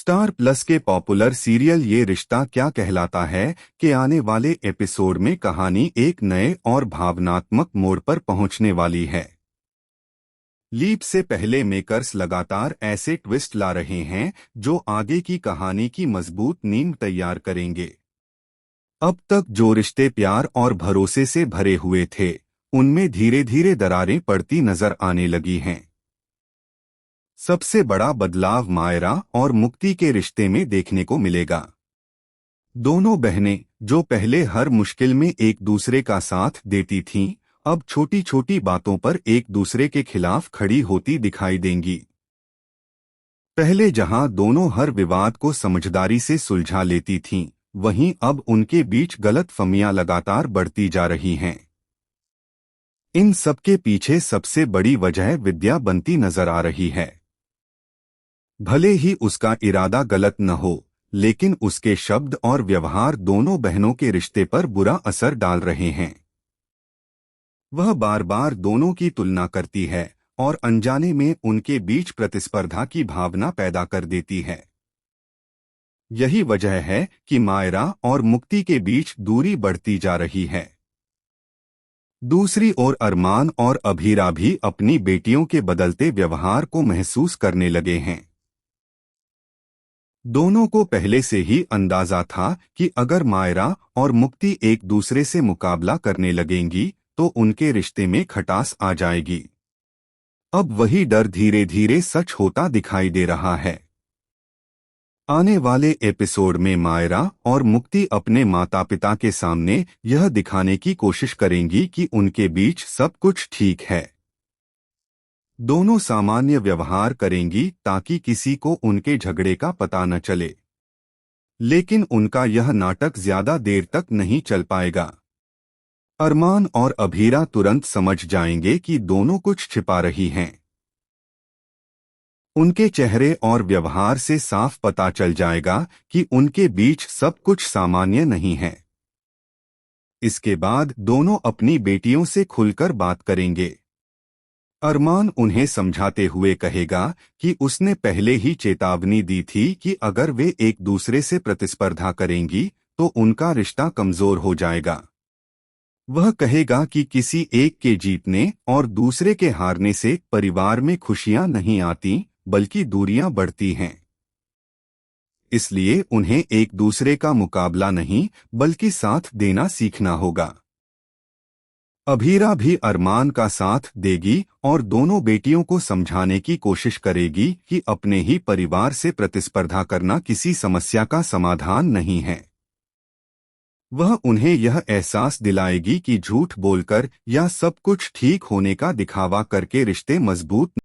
Star plus के popular serial ये रिश्ता क्या कहलाता है कि आने वाले एपिसोड में कहानी एक नए और भावनात्मक मोड़ पर पहुंचने वाली है। लीप से पहले मेकर्स लगातार ऐसे ट्विस्ट ला रहे हैं जो आगे की कहानी की मजबूत नींव तैयार करेंगे। अब तक जो रिश्ते प्यार और भरोसे से भरे हुए थे, उनमें धीरे धीरे दरारें पड़ती नजर आने लगी हैं। सबसे बड़ा बदलाव मायरा और मुक्ति के रिश्ते में देखने को मिलेगा। दोनों बहनें जो पहले हर मुश्किल में एक दूसरे का साथ देती थीं, अब छोटी छोटी बातों पर एक दूसरे के खिलाफ खड़ी होती दिखाई देंगी। पहले जहां दोनों हर विवाद को समझदारी से सुलझा लेती थीं, वहीं अब उनके बीच गलतफहमियां लगातार बढ़ती जा रही हैं। इन सबके पीछे सबसे बड़ी वजह विद्या बनती नजर आ रही है। भले ही उसका इरादा गलत न हो, लेकिन उसके शब्द और व्यवहार दोनों बहनों के रिश्ते पर बुरा असर डाल रहे हैं। वह बार बार दोनों की तुलना करती है और अनजाने में उनके बीच प्रतिस्पर्धा की भावना पैदा कर देती है। यही वजह है कि मायरा और मुक्ति के बीच दूरी बढ़ती जा रही है। दूसरी ओर अरमान और अभीरा भी अपनी बेटियों के बदलते व्यवहार को महसूस करने लगे हैं। दोनों को पहले से ही अंदाजा था कि अगर मायरा और मुक्ति एक दूसरे से मुकाबला करने लगेंगी तो उनके रिश्ते में खटास आ जाएगी। अब वही डर धीरे धीरे सच होता दिखाई दे रहा है। आने वाले एपिसोड में मायरा और मुक्ति अपने माता पिता के सामने यह दिखाने की कोशिश करेंगी कि उनके बीच सब कुछ ठीक है। दोनों सामान्य व्यवहार करेंगी ताकि किसी को उनके झगड़े का पता न चले। लेकिन उनका यह नाटक ज्यादा देर तक नहीं चल पाएगा। अरमान और अभीरा तुरंत समझ जाएंगे कि दोनों कुछ छिपा रही हैं। उनके चेहरे और व्यवहार से साफ पता चल जाएगा कि उनके बीच सब कुछ सामान्य नहीं है। इसके बाद दोनों अपनी बेटियों से खुलकर बात करेंगे। अरमान उन्हें समझाते हुए कहेगा कि उसने पहले ही चेतावनी दी थी कि अगर वे एक दूसरे से प्रतिस्पर्धा करेंगी तो उनका रिश्ता कमजोर हो जाएगा। वह कहेगा कि किसी एक के जीतने और दूसरे के हारने से परिवार में खुशियां नहीं आती, बल्कि दूरियां बढ़ती हैं। इसलिए उन्हें एक दूसरे का मुकाबला नहीं, बल्कि साथ देना सीखना होगा। अभीरा भी अरमान का साथ देगी और दोनों बेटियों को समझाने की कोशिश करेगी कि अपने ही परिवार से प्रतिस्पर्धा करना किसी समस्या का समाधान नहीं है। वह उन्हें यह एहसास दिलाएगी कि झूठ बोलकर या सब कुछ ठीक होने का दिखावा करके रिश्ते मजबूत